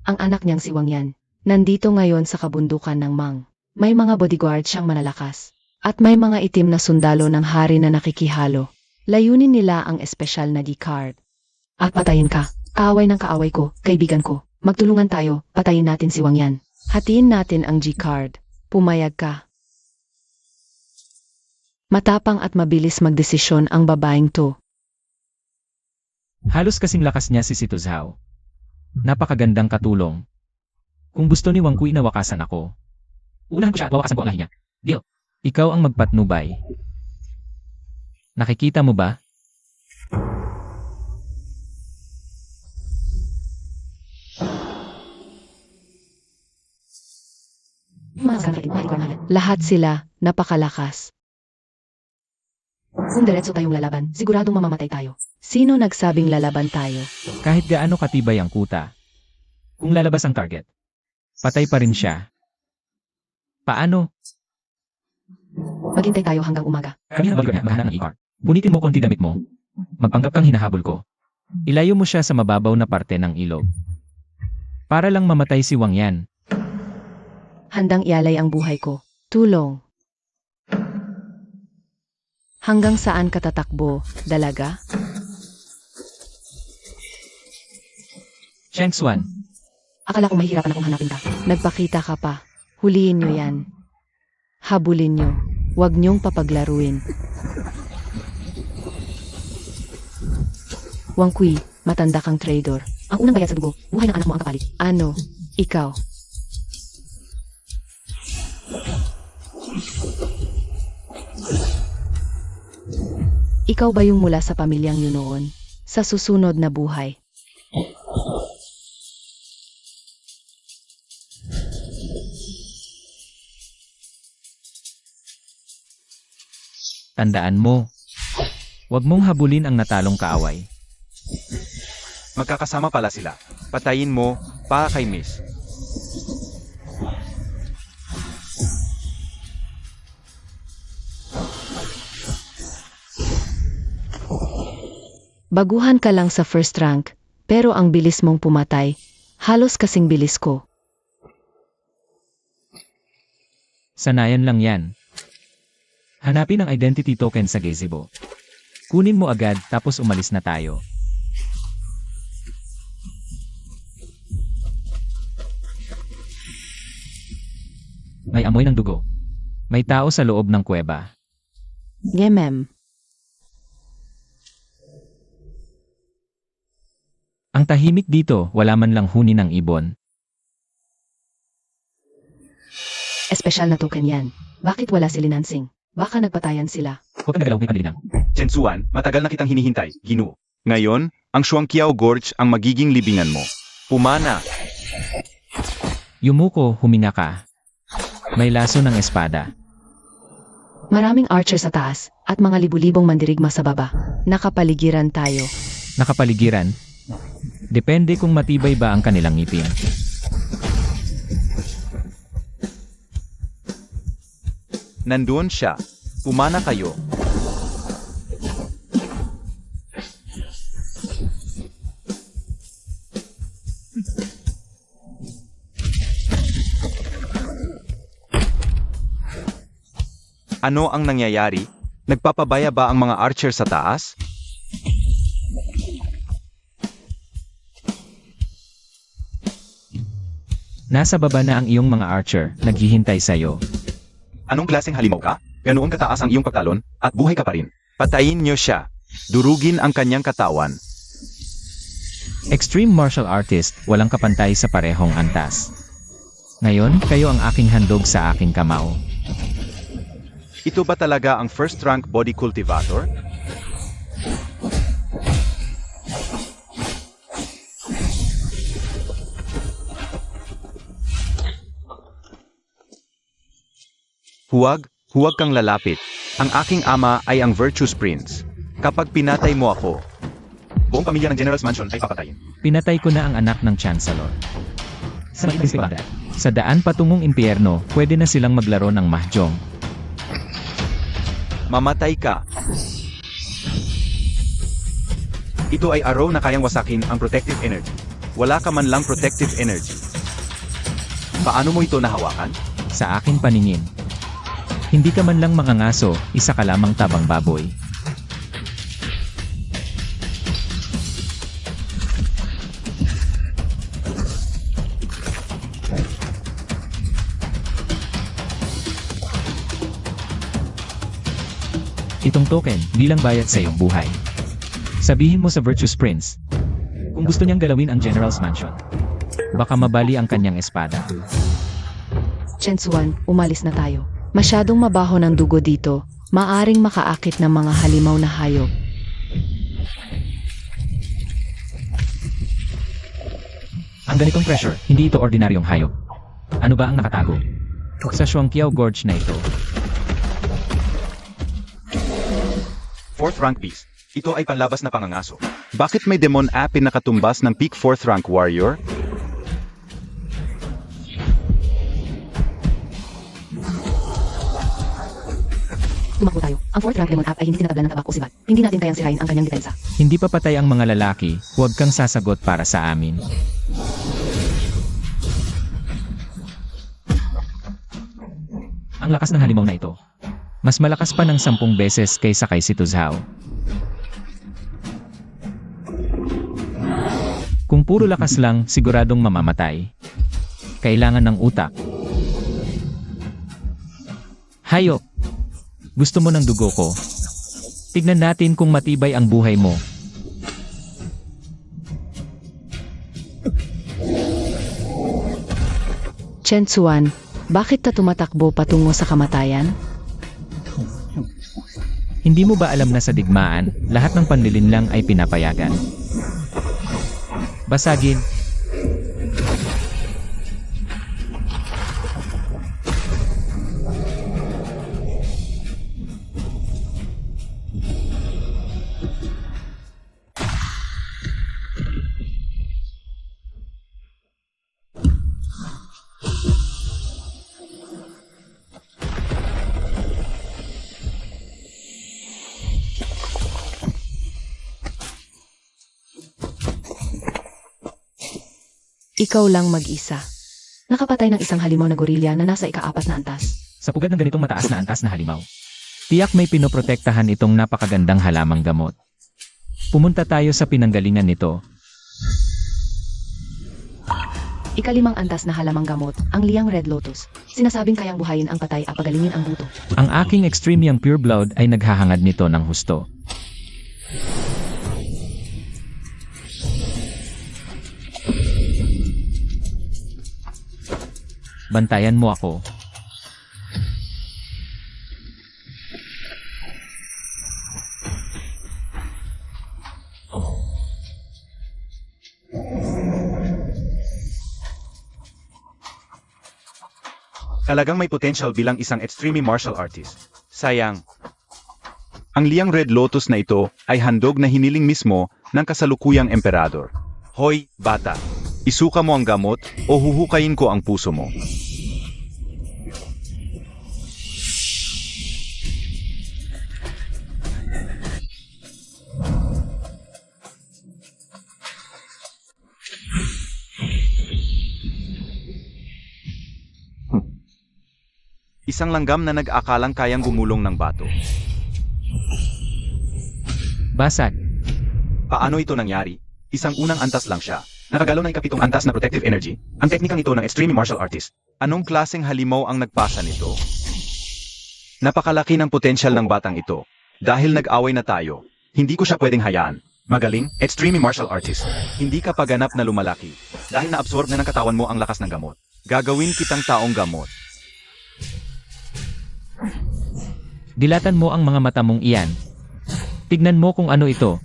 Ang anak niyang si Wang Yan. Nandito ngayon sa kabundukan ng Mang. May mga bodyguard siyang malalakas. At may mga itim na sundalo ng hari na nakikihalo. Layunin nila ang espesyal na D-card. At patayin ka. Kaaway ng kaaway ko, kaibigan ko. Magtulungan tayo, patayin natin si Wang Yan. Hatiin natin ang G-card. Pumayag ka. Matapang at mabilis magdesisyon ang babaeng to. halos kasing lakas niya si Situzhaw. Napakagandang katulong. Kung gusto ni Wang Kui na wakasan ako, unahan ko siya at wawakasan ko ang lahi niya. Deal. Ikaw ang magpatnubay. Nakikita mo ba? Lahat sila, napakalakas. Kung diretso tayong lalaban, siguradong mamamatay tayo. Sino nagsabing lalaban tayo? Kahit gaano katibay ang kuta. Kung lalabas ang target, patay pa rin siya. Paano? Maghintay tayo hanggang umaga. Kami ang bodyguard niya, mahana ng ER. Bunitin mo konti damit mo. Magpanggap kang hinahabol ko. Ilayo mo siya sa mababaw na parte ng ilog. Para lang mamatay si Wang Yan. Handang ialay ang buhay ko. Tulong. Hanggang saan ka tatakbo, dalaga? Shang Xuan, Akala ko mahihirapan akong hanapin ka. Nagpakita ka pa. Huliin nyo yan. Habulin nyo. Huwag nyong papaglaruin. Wang Kui, matanda kang trader. Ang unang bayad sa dugo, buhay ng anak mo ang kapalit. Ano? Ikaw. Ikaw ba yung mula sa pamilyang yun noon? Sa susunod na buhay. Tandaan mo, huwag mong habulin ang natalong kaaway. Magkakasama pala sila. Patayin mo para kay Miss. Baguhan ka lang sa first rank, pero ang bilis mong pumatay, halos kasing bilis ko. Sanayan lang yan. Hanapin ang identity token sa gazebo. Kunin mo agad tapos umalis na tayo. May amoy ng dugo. May tao sa loob ng kuweba. Gemem. Ang tahimik dito, wala man lang huni ng ibon. Espesyal na token yan. Bakit wala si Linansing? Baka nagpatayan sila. Huwag ka nagalaw, may panlilinang. Chensuan, matagal na kitang hinihintay, Ginoo. Ngayon, ang Shuangqiao Gorge ang magiging libingan mo. Pumana! Yumuko, huminga ka. May laso ng espada. Maraming archer sa taas, at mga libu-libong mandirigma sa baba. Nakapaligiran tayo. Nakapaligiran. Depende kung matibay ba ang kanilang ngipin. Nandoon siya. Pumana kayo. Ano ang nangyayari? Nagpapabaya ba ang mga archer sa taas? Nasa baba na ang iyong mga archer, naghihintay sa'yo. Anong klaseng halimaw ka? Ganoon kataas ang iyong pagtalon, at buhay ka pa rin. Patayin niyo siya. Durugin ang kanyang katawan. Extreme martial artist, walang kapantay sa parehong antas. Ngayon, kayo ang aking handog sa aking kamao. Ito ba talaga ang first rank body cultivator? Huwag kang lalapit. Ang aking ama ay ang Virtuous Prince. Kapag pinatay mo ako, buong pamilya ng General's Mansion ay papatayin. Pinatay ko na ang anak ng Chancellor. Sa daan patungong impyerno, pwede na silang maglaro ng mahjong. Mamatay ka. Ito ay arrow na kayang wasakin ang protective energy. Wala ka man lang protective energy. Paano mo ito nahawakan? Sa aking paningin. Hindi ka man lang mangangaso, isa ka lamang tabang baboy. Itong token, bilang bayad sa iyong buhay. Sabihin mo sa Virtuous Prince, kung gusto niyang galawin ang General's Mansion, baka mabali ang kanyang espada. Chensuan, umalis na tayo. Masyadong mabaho ng dugo dito. Maaring makaakit ng mga halimaw na hayop. Ang ganitong pressure, hindi ito ordinaryong hayop. Ano ba ang nakatago? Sa Shuangqiao Gorge na ito. Fourth rank beast. Ito ay panlabas na pangangaso. Bakit may demon apin na katumbas ng peak 4th rank warrior? Tumakbo tayo. Ang 4th rank demon app ay hindi tinatablan ng tabak o sibat. Hindi natin kayang sirain ang kanyang depensa. Hindi pa patay ang mga lalaki, huwag kang sasagot para sa amin. Ang lakas ng halimaw na ito. Mas malakas pa ng 10 beses kaysa kay si Tuzhao. Kung puro lakas lang, siguradong mamamatay. Kailangan ng utak. Hayop! Gusto mo ng dugo ko? Tignan natin kung matibay ang buhay mo. Chen Xuan, bakit ka tumatakbo patungo sa kamatayan? Hindi mo ba alam na sa digmaan, lahat ng panlilinlang ay pinapayagan? Basagin. Ikaw lang mag-isa. Nakapatay ng isang halimaw na gorilya na nasa ika-4 na antas. Sa pugad ng ganitong mataas na antas na halimaw. Tiyak may pinoprotektahan itong napakagandang halamang gamot. Pumunta tayo sa pinanggalingan nito. Ika-5 antas na halamang gamot, ang liyang Red Lotus. Sinasabing kayang buhayin ang patay at pagalingin ang buto. Ang aking extreme young pure blood ay naghahangad nito ng husto. Bantayan mo ako. Talagang may potential bilang isang extreme martial artist. Sayang. Ang liyang Red Lotus na ito ay handog na hiniling mismo ng kasalukuyang emperador. Hoy, bata! Isuka mo ang gamot o huhukayin ko ang puso mo. Isang langgam na nag-akalang kayang gumulong ng bato. Basag. Paano ito nangyari? Isang unang antas lang siya. Nakagalaw ng ika-7 antas na protective energy. Ang teknikang ito ng extreme martial artist. Anong klaseng halimaw ang nagpasa nito? Napakalaki ng potensyal ng batang ito. Dahil nag-away na tayo, hindi ko siya pwedeng hayaan. Magaling, extreme martial artist. Hindi ka paganap na lumalaki. Dahil na-absorb na ng katawan mo ang lakas ng gamot. Gagawin kitang taong gamot. Dilatan mo ang mga mata mong iyan. Tignan mo kung ano ito.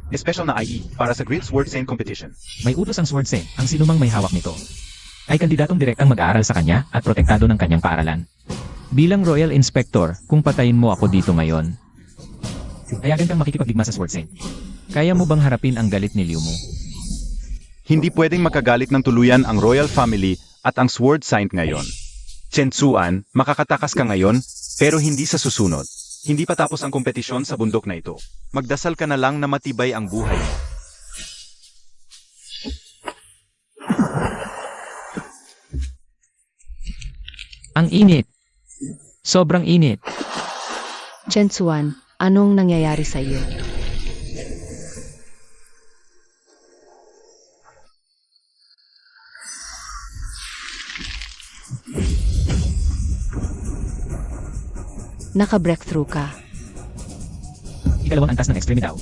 Special na IE para sa Great Sword Saint Competition. May utos ang Sword Saint, ang sinumang may hawak nito ay kandidatong direktang mag-aaral sa kanya at protektado ng kanyang paaralan. Bilang Royal Inspector, kung patayin mo ako dito ngayon, ayagan kang makikipagdigma sa Sword Saint. Kaya mo bang harapin ang galit ni Liu Mu? Hindi pwedeng makagalit ng tuluyan ang Royal Family at ang Sword Saint ngayon. Chen Xuan, makakatakas ka ngayon, pero hindi sa susunod. Hindi pa tapos ang kompetisyon sa bundok na ito. Magdasal ka na lang na matibay ang buhay mo. Ang init. Sobrang init. Chen Xuan, anong nangyayari sa iyo? Naka-breakthrough ka. Ikalawang antas ng extreme daw.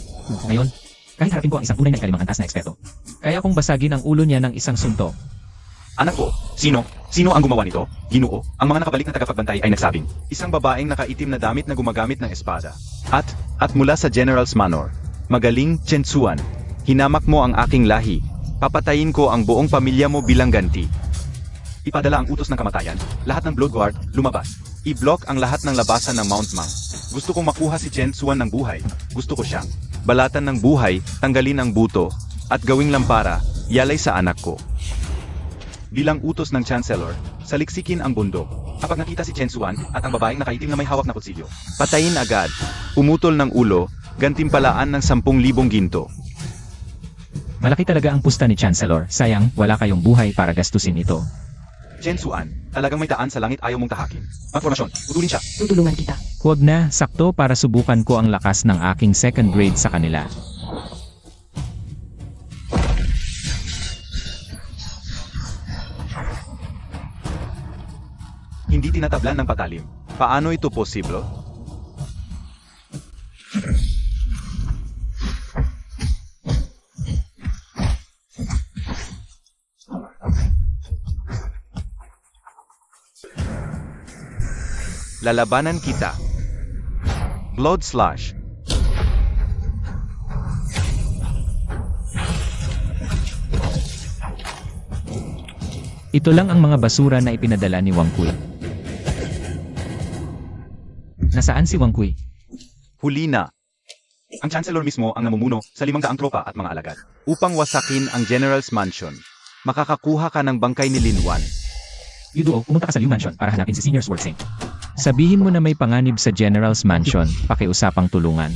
Ngayon, kahit harapin ko ang isang tunay na ikalimang antas na eksperto, kaya kong basagin ang ulo niya ng isang suntok. Anak ko, sino? Sino ang gumawa nito? Ginoo, ang mga nakabalik na tagapagbantay ay nagsabing, isang babaeng nakaitim na damit na gumagamit ng espada. At mula sa General's Manor, magaling Chen Xuan, hinamak mo ang aking lahi, papatayin ko ang buong pamilya mo bilang ganti. Ipadala ang utos ng kamatayan, lahat ng Blood Guard, lumabas. I-block ang lahat ng labasan ng Mount Mang. Gusto kong makuha si Chen Xuan ng buhay. Gusto ko siya. Balatan ng buhay, tanggalin ang buto, at gawing lampara, yalay sa anak ko. Bilang utos ng Chancellor, saliksikin ang bundok. Kapag nakita si Chen Xuan at ang babaeng nakaitim na may hawak na kutsilyo, patayin agad, umutol ng ulo, gantimpalaan ng 10,000 ginto. Malaki talaga ang pusta ni Chancellor, sayang wala kayong buhay para gastusin ito. Chen Xuan, talagang may daan sa langit ayaw mong tahakin. Magformasyon, putulin siya. Tutulungan kita. Huwag na, sakto para subukan ko ang lakas ng aking second grade sa kanila. Hindi tinatablan ng patalim. Paano ito posible? Lalabanan kita. Blood Slash. Ito lang ang mga basura na ipinadala ni Wang Kui. Nasaan si Wang Kui? Huli na. Ang Chancellor mismo ang namumuno sa 500 tropa at mga alagad. Upang wasakin ang General's Mansion, makakakuha ka ng bangkay ni Lin Wan. Yuduo, pumunta ka sa Liu Mansion para hanapin si Senior Sword Saint. Sabihin mo na may panganib sa General's Mansion, pakiusapang tulungan.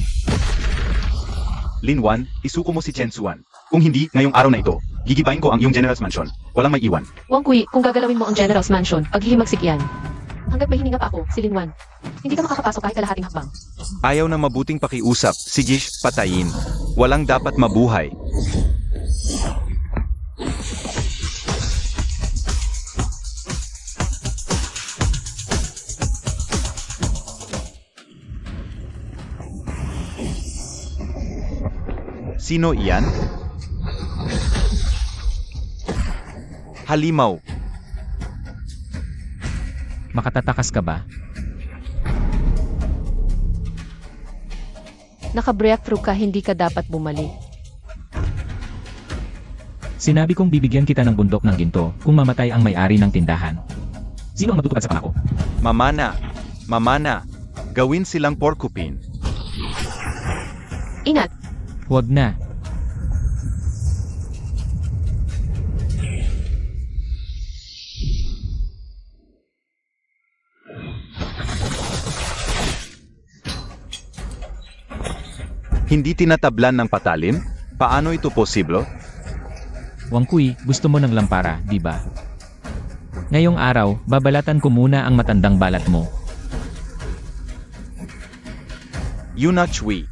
Lin Wan, isuko mo si Chen Suan. Kung hindi, ngayong araw na ito, gigibayin ko ang iyong General's Mansion. Walang may iwan. Wang Kui, kung gagalawin mo ang General's Mansion, paghihimagsik yan. Hanggat may hininga pa ako, si Lin Wan. Hindi ka makakapasok kahit kalahating hakbang. Ayaw na mabuting pakiusap, sige, patayin. Walang dapat mabuhay. Sino iyan? Halimaw. Makatatakas ka ba? Naka-breakthrough ka, hindi ka dapat bumalik. Sinabi kong bibigyan kita ng bundok ng ginto kung mamatay ang may-ari ng tindahan. Sino ang matutupad sa pangako? Mamana. Mamana. Gawin silang porcupine. Ingat! Huwag na. Hindi tinatablan ng patalim? Paano ito posible? Wang Kui, gusto mo ng lampara, di ba? Ngayong araw, babalatan ko muna ang matandang balat mo. Yuna Chui.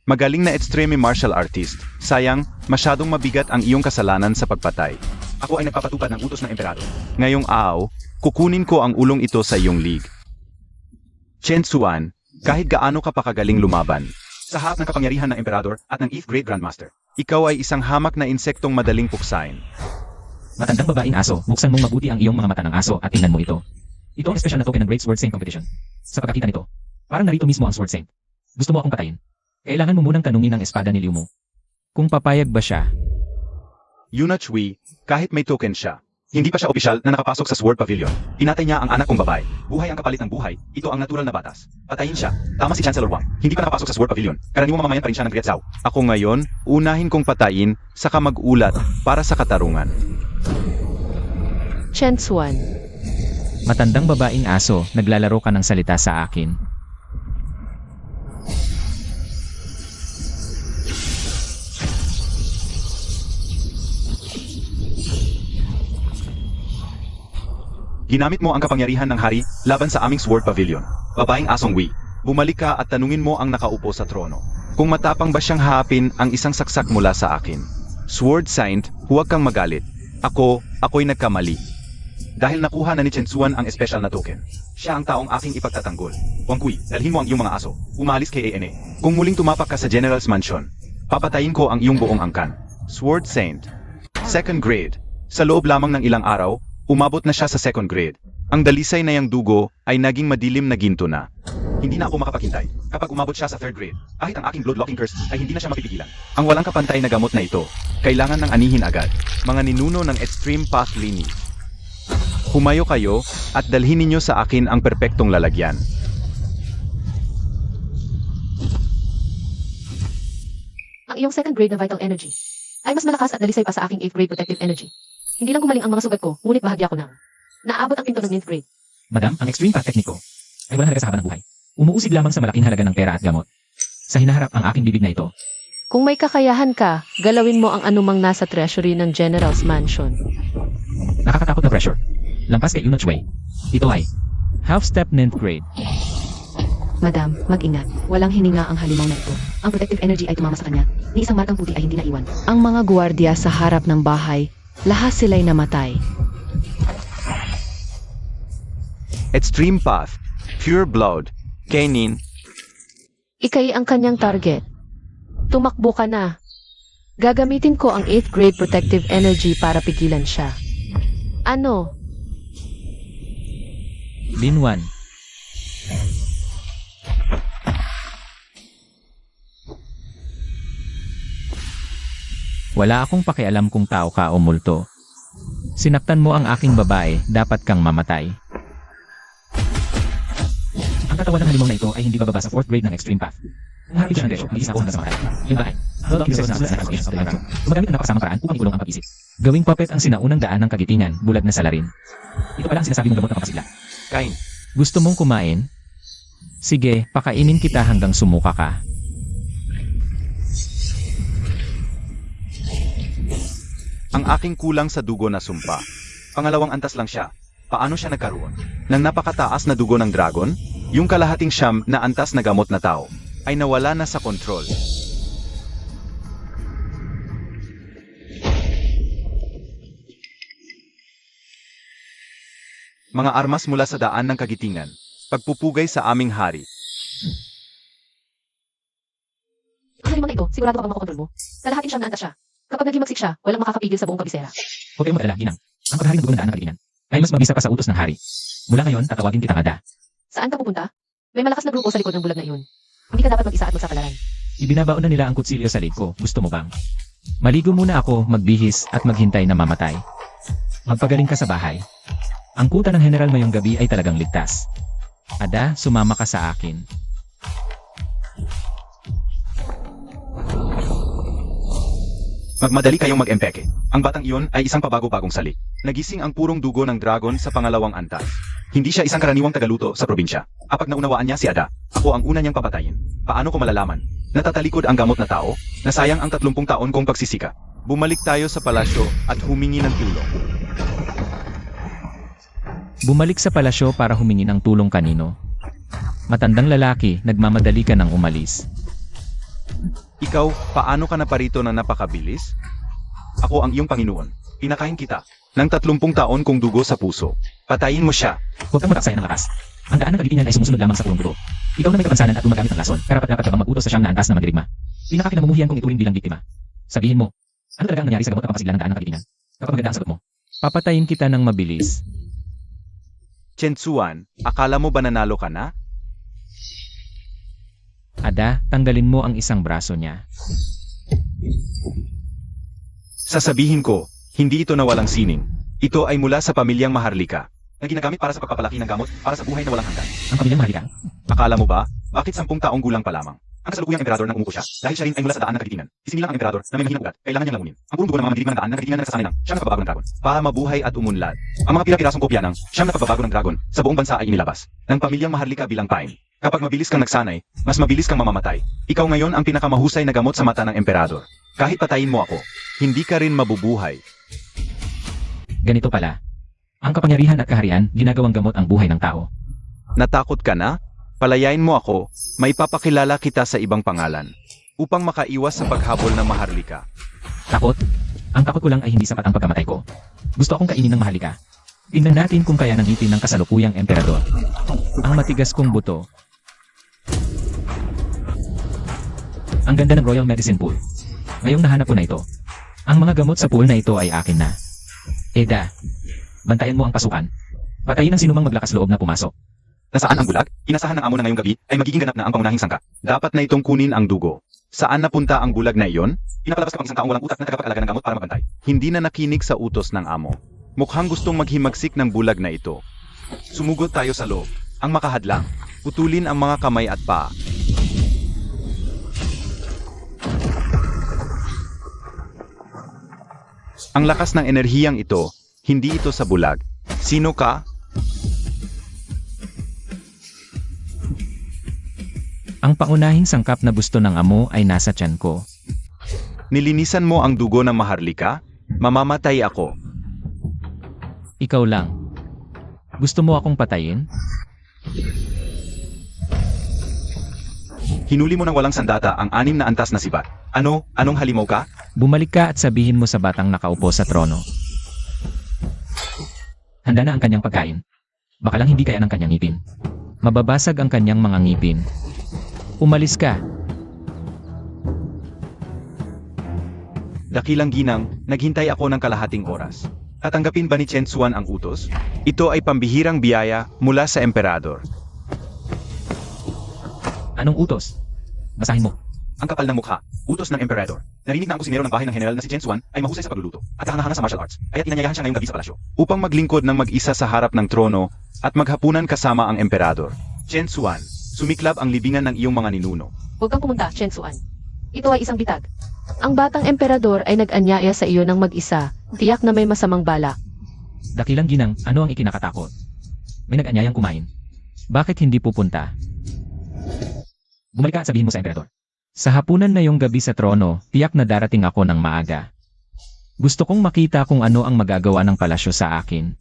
Magaling na extreme martial artist. Sayang, masyadong mabigat ang iyong kasalanan sa pagpatay. Ako ay nagpapatupad ng utos ng emperador. Ngayong araw, kukunin ko ang ulong ito sa iyong league. Chen Suan, kahit gaano ka pa kagaling lumaban, Sa harap ng kapangyarihan ng emperador at ng 8th Great Grandmaster. ikaw ay isang hamak na insektong madaling puksain. Matandang babaeng aso, buksan mong mabuti ang iyong mga mata ng aso at tingnan mo ito. Ito ang espesyal na token ng Great Sword Saint Competition. Sa pagkakita nito, parang narito mismo ang Sword Saint. Gusto mo akong patayin? Kailangan mo munang tanungin ang espada ni Liu Mu. Kung papayag ba siya, Yuna Chui, kahit may token siya, hindi pa siya opisyal na nakapasok sa Sword Pavilion. Pinatay niya ang anak kong babae. Buhay ang kapalit ng buhay. Ito ang natural na batas. Patayin siya. Tama si Chancellor Wang. Hindi pa nakapasok sa Sword Pavilion. Karaniwang mamamayan pa rin siya ng Great Zhao. Ako ngayon, unahin kong patayin, saka mag-ulat para sa katarungan. Chen Suan. matandang babaeng aso, naglalaro ka ng salita sa akin. Ginamit mo ang kapangyarihan ng hari laban sa aming Sword Pavilion. Babaeng asong Wei, bumalik ka at tanungin mo ang nakaupo sa trono. Kung matapang ba siyang hapin ang isang saksak mula sa akin. Sword Saint, huwag kang magalit. Ako'y nagkamali. Dahil nakuha na ni Chen Suan ang espesyal na token. Siya ang taong aking ipagtatanggol. Wang Kui, dalhin mo ang iyong mga aso. Umalis kay ANA. Kung muling tumapak ka sa General's Mansion, papatayin ko ang iyong buong angkan. Sword Saint. Second grade. Sa loob lamang ng ilang araw, umabot na siya sa second grade. Ang dalisay na yang dugo ay naging madilim na ginto na. Hindi na ako makapakintay. Kapag umabot siya sa third grade, kahit ang aking blood-locking curse ay hindi na siya mapipigilan. Ang walang kapantay na gamot na ito, kailangan ng anihin agad. Mga ninuno ng Extreme Path Lineage. Humayo kayo at dalhin ninyo sa akin ang perpektong lalagyan. Ang iyong second grade na vital energy ay mas malakas at dalisay pa sa aking 8th grade protective energy. Hindi lang gumaling ang mga sugat ko, ngunit bahagya ko nang naabot ang pinto ng 9th grade. Madam, ang extreme path technique ko ay walang halaga sa haba ng buhay. Umuusig lamang sa malaking halaga ng pera at gamot. Sa hinaharap ang aking bibig na ito, Kung may kakayahan ka, galawin mo ang anumang nasa treasury ng General's Mansion. nakakatakot na pressure. Lampas kay Yuna Chui. Ito ay half step 9th grade. Madam, mag-ingat. Walang hininga ang halimaw na ito. Ang protective energy ay tumama sa kanya. Ni isang markang puti ay hindi naiwan. Ang mga gwardiya sa harap ng bahay, lahat sila'y namatay. Extreme Path. Pure Blood. Kainin. Ikay ang kanyang target. Tumakbo ka na. Gagamitin ko ang 8th grade protective energy para pigilan siya. Ano? Binwan. Wala akong pakialam kung tao ka o multo. Sinaktan mo ang aking babae, dapat kang mamatay. Ang katawan ng halimong na ito ay hindi bababa sa 4th grade ng extreme path. Kung harapin siya ng desyo, hindi isa ako hanggang sa mamatay. Yung bahay. Lord of Resources na sa Association of the Braso. Gumagamit ng napakasamang paraan upang iulong ang pag-isip. Gawing puppet ang sinaunang daan ng kagitingan, bulag na salarin. Ito pala ang sinasabi mong gamot ng papasigla. Kain. Gusto mong kumain? Sige, pakainin kita hanggang sumuka ka. Ang aking kulang sa dugo na sumpa. Pangalawang antas lang siya. Paano siya nagkaroon? Nang napakataas na dugo ng dragon, yung kalahating siyam na antas na gamot na tao ay nawala na sa kontrol. Mga armas mula sa daan ng kagitingan, pagpupugay sa aming hari. Ang halimang na ito, sigurado ka bang makokontrol mo? Kalahating siyam na antas siya. Kapag naghimagsik siya, walang makakapigil sa buong kabisera. Huwag kayong mag-alala, Ginang. Ang paghari ng dugo ng daan ng kagitingan ay mas mabisa pa sa utos ng hari. Mula ngayon, tatawagin kitang Ada. Saan ka pupunta? May malakas na grupo sa likod ng bulag na iyon. Hindi ka dapat mag-isa at magsapalaran. Ibinabaon na nila ang kutsilyo sa leg ko. Gusto mo bang? Maligo muna ako, magbihis at maghintay na mamatay. Magpagaling ka sa bahay. Ang kuta ng General ngayong gabi ay talagang ligtas. Ada, sumama ka sa akin. Magmadali kayong mag-empeke. Ang batang iyon ay isang pabago-bagong salik. Nagising ang purong dugo ng dragon sa pangalawang antas. Hindi siya isang karaniwang tagaluto sa probinsya. Kapag naunawaan niya si Ada, ako ang una niyang papatayin. Paano ko malalaman? Natatalikod ang gamot na tao, nasayang ang 30 taon kong pagsisika. Bumalik tayo sa palasyo at humingi ng tulong. Bumalik sa palasyo para humingi ng tulong kanino. Matandang lalaki, nagmamadali ka ng umalis. Ikaw, paano ka naparito na napakabilis? Ako ang iyong Panginoon. Pinakain kita ng 30 taon kong dugo sa puso. Patayin mo siya. Huwag kang mag-aksaya ng lakas. Ang daan ng kagitingan ay sumusunod lamang sa purong dugo. Ikaw na may kapansanan at gumagamit ng lason, karapat-dapat ka bang mag-utos sa siyang na antas na mandirigma? Pinakakinamumuhian kong ituring bilang biktima. Sabihin mo, ano talaga ang nangyari sa gamot na pampasigla ng daan ng kagitingan? Kapag maganda ang sagot mo, papatayin kita ng mabilis. Chensuan, akala mo ba nanalo ka na? Ada, tanggalin mo ang isang braso niya. Sasabihin ko, hindi ito na walang sining. Ito ay mula sa pamilyang Maharlika, na ginagamit para sa pagpapalaki ng gamot para sa buhay na walang hanggan. Ang pamilyang Maharlika. Akala mo ba, bakit 10 taong gulang pa lamang? Ang kasalukuyang emperador nang umuko siya, dahil siya rin ay mula sa daan ng kagitingan. Isinilang ang emperador na may mahinang ugat, kailangan niyang lamunin. Ang purong dugo ng mga mandirigma ng daan ng kagitingan na nagsasanay ng siyang nagpabago ng dragon, para mabuhay at umunlad. Ang mga pira-pirasong kopya ng siyang nagpabago ng dragon sa buong bansa ay inilabas ng pamilyang Maharlika bilang pain. Kapag mabilis kang nagsanay, mas mabilis kang mamamatay. Ikaw ngayon ang pinakamahusay na gamot sa mata ng emperador. Kahit patayin mo ako, hindi ka rin mabubuhay. Ganito pala. Ang kapangyarihan at kaharian, ginagawang gamot ang buhay ng tao. Natakot ka na? Palayain mo ako, may papakilala kita sa ibang pangalan. Upang makaiwas sa paghabol ng Maharlika. Takot? Ang takot ko lang ay hindi sapat ang pagkamatay ko. Gusto akong kainin ng Maharlika. Tingnan natin kung kaya ng ngipin ng kasalukuyang emperador. Ang matigas kong buto. Ang ganda ng Royal Medicine Pool. Ngayong nahanap ko na ito. Ang mga gamot sa pool na ito ay akin na. Eda, bantayan mo ang pasukan. Patayin ang sinumang maglakas loob na pumasok. Nasaan ang bulag? Inasahan ng amo na ngayong gabi ay magiging ganap na ang pangunahing sangka. Dapat na itong kunin ang dugo. Saan napunta ang bulag na iyon? Pinapalabas kapag isang taong walang utak na tagapag-alaga ng gamot para magbantay. Hindi na nakinig sa utos ng amo. Mukhang gustong maghimagsik ng bulag na ito. Sumugot tayo sa loob. Ang makahadlang. Putulin ang mga kamay at paa. Ang lakas ng enerhiyang ito, hindi ito sa bulag. Sino ka? Ang pangunahing sangkap na gusto ng amo ay nasa tiyan ko. Nilinisan mo ang dugo ng Maharlika? Mamamatay ako. Ikaw lang. Gusto mo akong patayin? Hinuli mo ng walang sandata ang 6 na antas na sibat. Ano? Anong halimaw ka? Bumalik ka at sabihin mo sa batang nakaupo sa trono. Handa na ang kanyang pagkain. Baka lang hindi kaya ng kanyang ngipin. Mababasag ang kanyang mga ngipin. Umalis ka. Dakilang ginang, naghintay ako ng kalahating oras. Tatanggapin ba ni Chen Xuan ang utos? Ito ay pambihirang biyaya mula sa emperador. Anong utos? Basahin mo. Ang kapal ng mukha, utos ng emperador. Narinig na ang kusinero ng bahay ng general na si Chen Xuan ay mahusay sa pagluluto at hanga-hanga sa martial arts. Kaya't inanyayahan siya ngayong gabi sa palasyo. Upang maglingkod ng mag-isa sa harap ng trono at maghapunan kasama ang emperador. Chen Xuan, sumiklab ang libingan ng iyong mga ninuno. Huwag kang pumunta, Chen Xuan. Ito ay isang bitag. Ang batang emperador ay nag-anyaya sa iyo ng mag-isa, tiyak na may masamang balak. Dakilang ginang, ano ang ikinakatakot? May nag-anyayang kumain. Bakit hindi pupunta? Bumalik ka at sabihin mo sa emperador. Sa hapunan na yung gabi sa trono, tiyak na darating ako ng maaga. Gusto kong makita kung ano ang magagawa ng palasyo sa akin.